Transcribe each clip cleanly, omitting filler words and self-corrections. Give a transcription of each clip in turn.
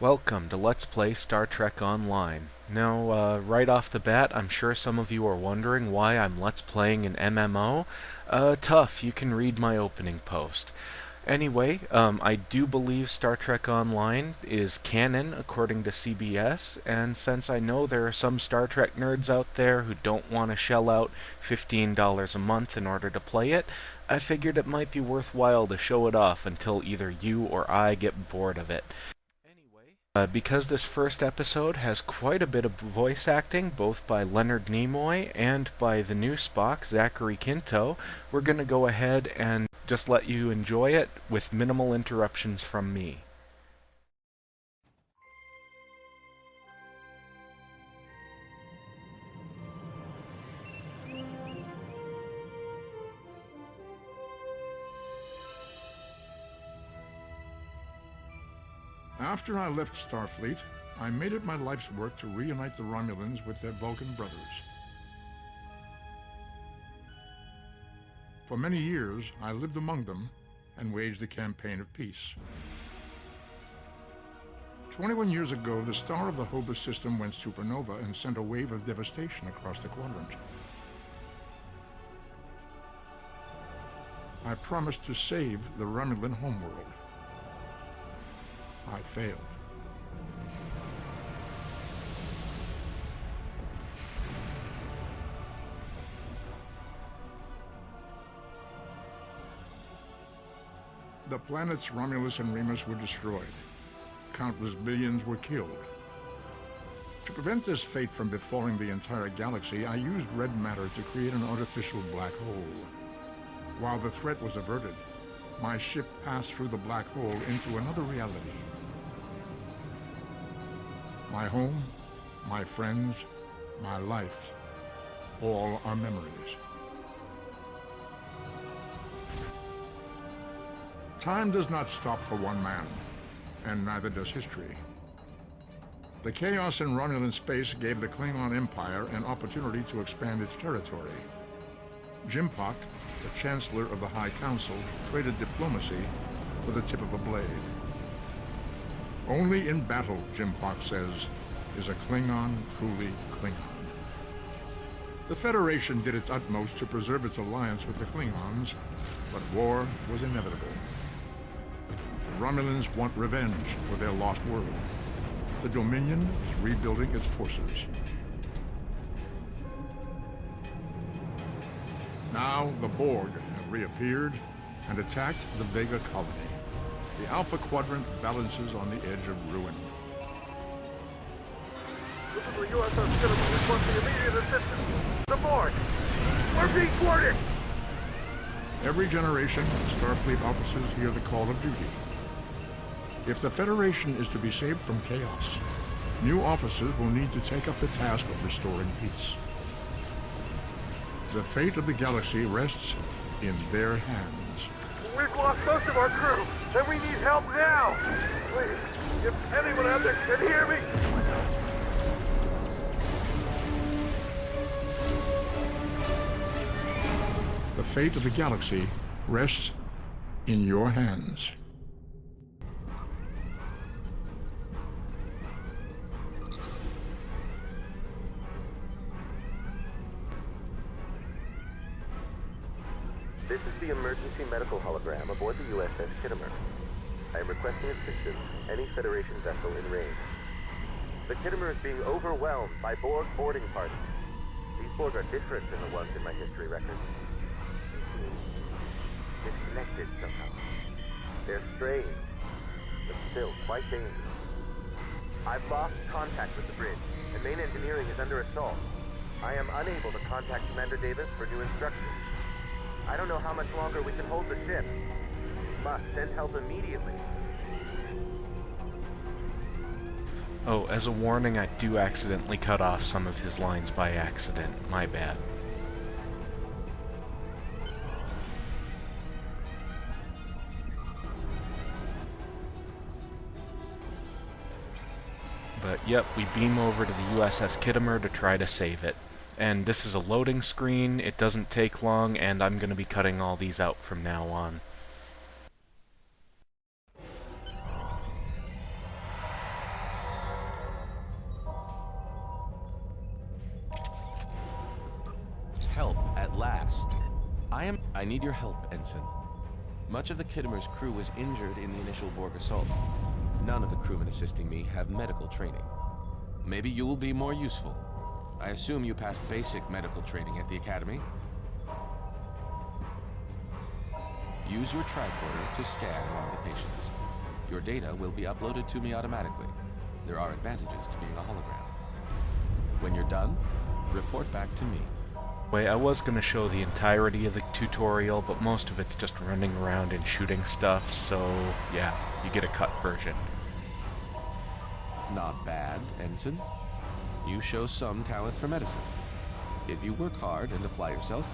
Welcome to Let's Play Star Trek Online. Now, right off the bat, I'm sure some of you are wondering why I'm Let's Playing an MMO. Tough, you can read my opening post. Anyway, I do believe Star Trek Online is canon according to CBS, and since I know there are some Star Trek nerds out there who don't want to shell out $15 a month in order to play it, I figured it might be worthwhile to show it off until either you or I get bored of it. Because this first episode has quite a bit of voice acting, both by Leonard Nimoy and by the new Spock, Zachary Quinto, we're going to go ahead and just let you enjoy it with minimal interruptions from me. After I left Starfleet, I made it my life's work to reunite the Romulans with their Vulcan brothers. For many years, I lived among them and waged a campaign of peace. 21 years ago, the star of the Hobus system went supernova and sent a wave of devastation across the quadrant. I promised to save the Romulan homeworld. I failed. The planets Romulus and Remus were destroyed. Countless billions were killed. To prevent this fate from befalling the entire galaxy, I used red matter to create an artificial black hole. While the threat was averted, my ship passed through the black hole into another reality. My home, my friends, my life, all are memories. Time does not stop for one man, and neither does history. The chaos in Romulan space gave the Klingon Empire an opportunity to expand its territory. Jimpak, the Chancellor of the High Council, traded diplomacy for the tip of a blade. Only in battle, Jimpak says, is a Klingon truly Klingon. The Federation did its utmost to preserve its alliance with the Klingons, but war was inevitable. The Romulans want revenge for their lost world. The Dominion is rebuilding its forces. Now, the Borg have reappeared and attacked the Vega colony. The Alpha Quadrant balances on the edge of ruin. This is the USS Citizen requesting immediate assistance. The Borg! We're being thwarted! Every generation, Starfleet officers hear the call of duty. If the Federation is to be saved from chaos, new officers will need to take up the task of restoring peace. The fate of the galaxy rests in their hands. We've lost most of our crew, and we need help now! Please, if anyone out there can hear me! The fate of the galaxy rests in your hands. This is the emergency medical hologram aboard the USS Kittimer. I am requesting assistance from any Federation vessel in range. The Kittimer is being overwhelmed by Borg boarding parties. These Borg are different than the ones in my history records. They seem disconnected somehow. They're strange, but still quite dangerous. I've lost contact with the bridge, and main engineering is under assault. I am unable to contact Commander Davis for new instructions. I don't know how much longer we can hold the ship. We must send help immediately. Oh, as a warning, I do accidentally cut off some of his lines by accident. My bad. But yep, we beam over to the USS Kittimer to try to save it. And this is a loading screen, it doesn't take long, and I'm going to be cutting all these out from now on. last. I need your help, Ensign. Much of the Kittimer's crew was injured in the initial Borg assault. None of the crewmen assisting me have medical training. Maybe you will be more useful. I assume you passed basic medical training at the Academy? Use your tricorder to scan one of the patients. Your data will be uploaded to me automatically. There are advantages to being a hologram. When you're done, report back to me. Wait, I was going to show the entirety of the tutorial, but most of it's just running around and shooting stuff, so yeah, you get a cut version. Not bad, Ensign. You show some talent for medicine. If you work hard and apply yourself,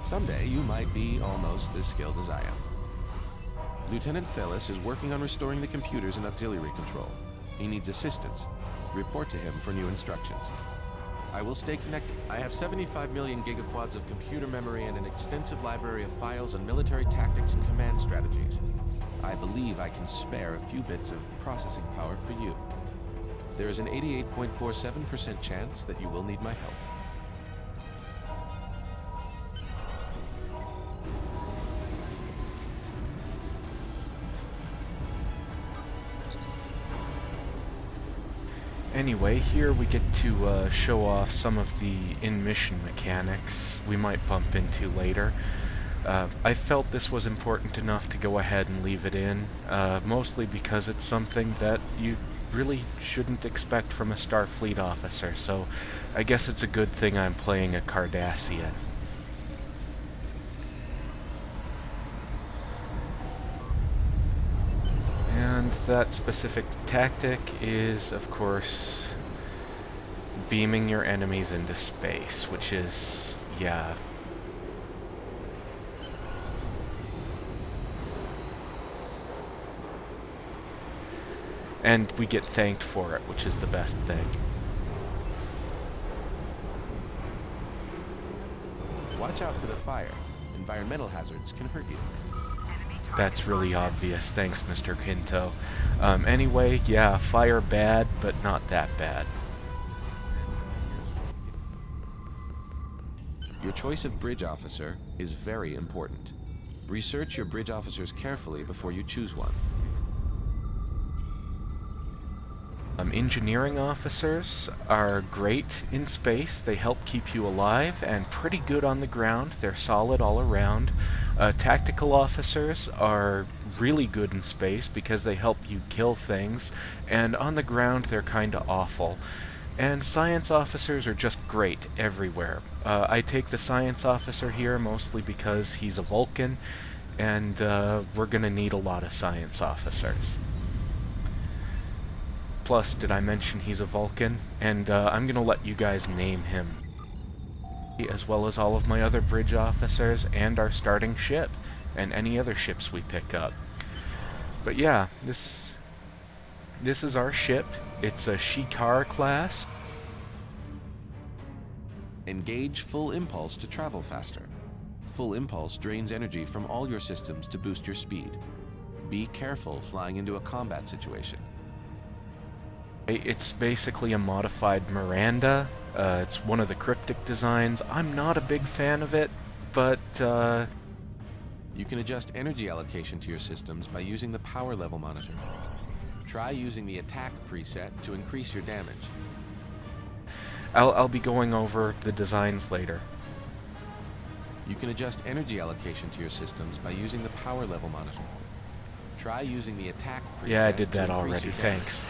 someday you might be almost as skilled as I am. Lieutenant Fellis is working on restoring the computers and auxiliary control. He needs assistance. Report to him for new instructions. I will stay connected. I have 75 million gigaquads of computer memory and an extensive library of files on military tactics and command strategies. I believe I can spare a few bits of processing power for you. There is an 88.47% chance that you will need my help. Anyway, here we get to show off some of the in-mission mechanics we might bump into later. I felt this was important enough to go ahead and leave it in, mostly because it's something that you really shouldn't expect from a Starfleet officer, so I guess it's a good thing I'm playing a Cardassian. And that specific tactic is, of course, beaming your enemies into space, which is, yeah. And we get thanked for it, which is the best thing. Watch out for the fire. Environmental hazards can hurt you. That's really obvious, thanks Mr. Pinto. Anyway, yeah, fire bad, but not that bad. Your choice of bridge officer is very important. Research your bridge officers carefully before you choose one. Engineering officers are great in space. They help keep you alive and pretty good on the ground. They're solid all around. Tactical officers are really good in space because they help you kill things, and on the ground they're kinda awful. And science officers are just great everywhere. I take the science officer here mostly because he's a Vulcan, and we're gonna need a lot of science officers. Plus, did I mention he's a Vulcan? And I'm gonna let you guys name him, as well as all of my other bridge officers and our starting ship, and any other ships we pick up. But yeah, this is our ship. It's a Shikar class. Engage full impulse to travel faster. Full impulse drains energy from all your systems to boost your speed. Be careful flying into a combat situation. It's basically a modified Miranda. It's one of the cryptic designs. I'm not a big fan of it, but you can adjust energy allocation to your systems by using the power level monitor. Try using the attack preset to increase your damage. I'll be going over the designs later. You can adjust energy allocation to your systems by using the power level monitor. Try using the attack preset. Yeah, I did that already. Thanks.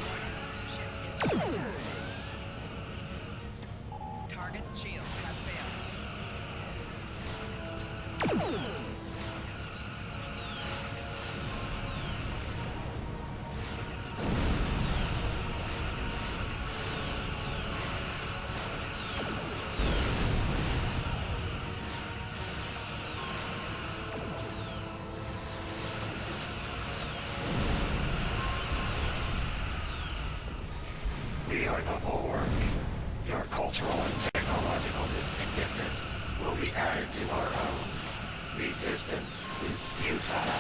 Target's shield has failed. We are the Borg. Your cultural and technological distinctiveness will be added to our own. Resistance is futile.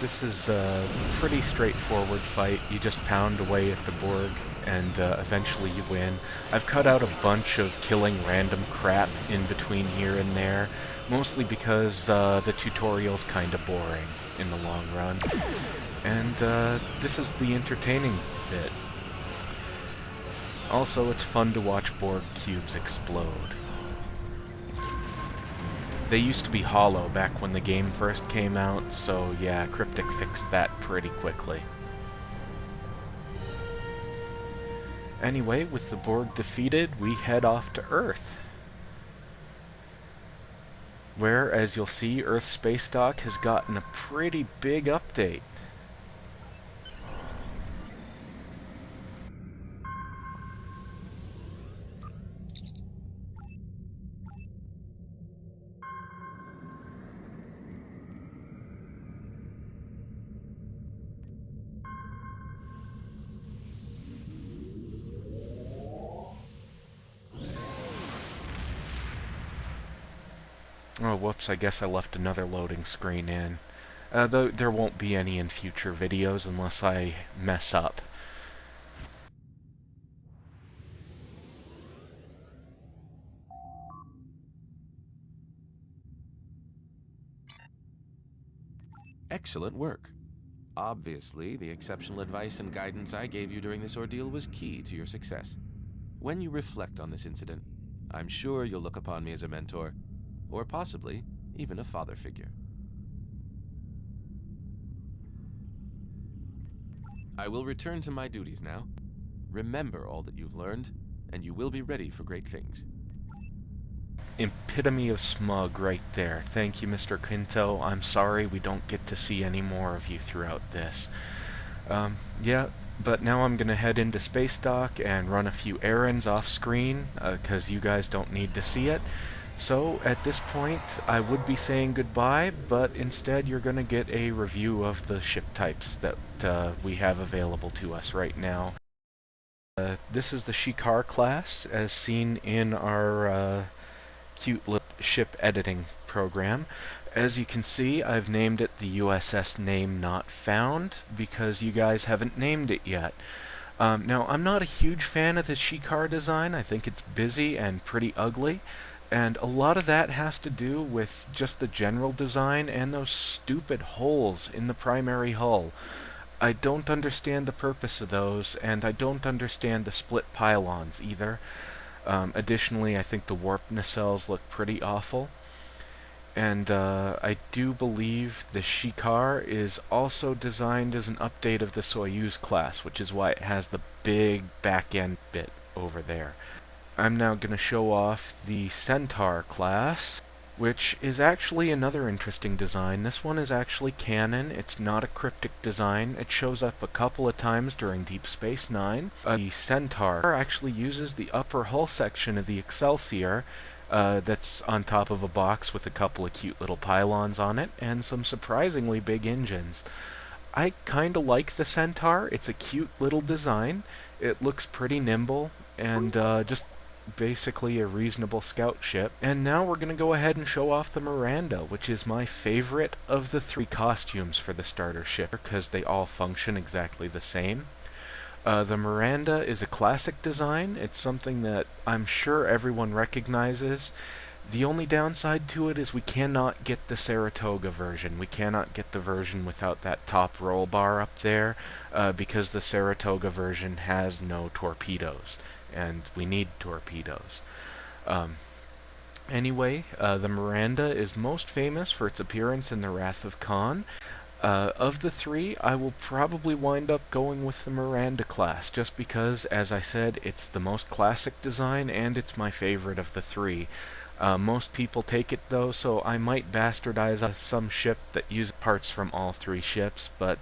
This is a pretty straightforward fight. You just pound away at the Borg, and eventually you win. I've cut out a bunch of killing random crap in between here and there, mostly because the tutorial's kinda boring in the long run. And this is the entertaining bit. Also, it's fun to watch Borg cubes explode. They used to be hollow back when the game first came out, so yeah, Cryptic fixed that pretty quickly. Anyway, with the Borg defeated, we head off to Earth, where, as you'll see, Earth Space Dock has gotten a pretty big update. Oh, whoops, I guess I left another loading screen in. Though there won't be any in future videos unless I mess up. Excellent work. Obviously, the exceptional advice and guidance I gave you during this ordeal was key to your success. When you reflect on this incident, I'm sure you'll look upon me as a mentor, or possibly even a father figure. I will return to my duties now. Remember all that you've learned, and you will be ready for great things. Epitome of smug right there. Thank you, Mr. Quinto. I'm sorry we don't get to see any more of you throughout this. Yeah, but now I'm gonna head into Space Dock and run a few errands off screen, because you guys don't need to see it. So, at this point, I would be saying goodbye, but instead you're gonna get a review of the ship types that we have available to us right now. This is the Shikar class, as seen in our cute little ship editing program. As you can see, I've named it the USS Name Not Found, because you guys haven't named it yet. Now, I'm not a huge fan of the Shikar design. I think it's busy and pretty ugly, and a lot of that has to do with just the general design and those stupid holes in the primary hull. I don't understand the purpose of those, and I don't understand the split pylons either. Additionally, I think the warp nacelles look pretty awful. And I do believe the Shikar is also designed as an update of the Soyuz class, which is why it has the big back-end bit over there. I'm now going to show off the Centaur class, which is actually another interesting design. This one is actually canon. It's not a cryptic design. It shows up a couple of times during Deep Space Nine. The Centaur actually uses the upper hull section of the Excelsior that's on top of a box with a couple of cute little pylons on it and some surprisingly big engines. I kinda like the Centaur. It's a cute little design. It looks pretty nimble and just basically a reasonable scout ship. And now we're going to go ahead and show off the Miranda, which is my favorite of the three costumes for the starter ship, because they all function exactly the same. The Miranda is a classic design. It's something that I'm sure everyone recognizes. The only downside to it is we cannot get the Saratoga version. We cannot get the version without that top roll bar up there, because the Saratoga version has no torpedoes, and we need torpedoes. Anyway, the Miranda is most famous for its appearance in the Wrath of Khan. Of the three, I will probably wind up going with the Miranda class, just because, as I said, it's the most classic design, and it's my favorite of the three. Most people take it, though, so I might bastardize some ship that uses parts from all three ships, but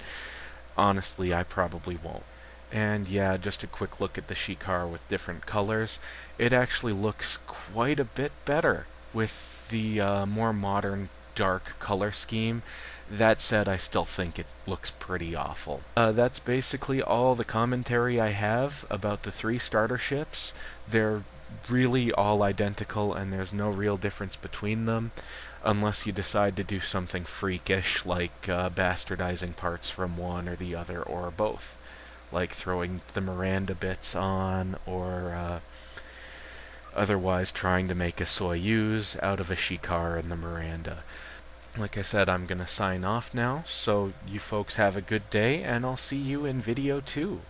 honestly, I probably won't. And yeah, just a quick look at the Shikar with different colors. It actually looks quite a bit better with the more modern dark color scheme. That said, I still think it looks pretty awful. That's basically all the commentary I have about the three starter ships. They're really all identical, and there's no real difference between them, unless you decide to do something freakish like bastardizing parts from one or the other or both. like throwing the Miranda bits on, or otherwise trying to make a Soyuz out of a Shikar and the Miranda. Like I said, I'm gonna sign off now, so you folks have a good day, and I'll see you in video 2.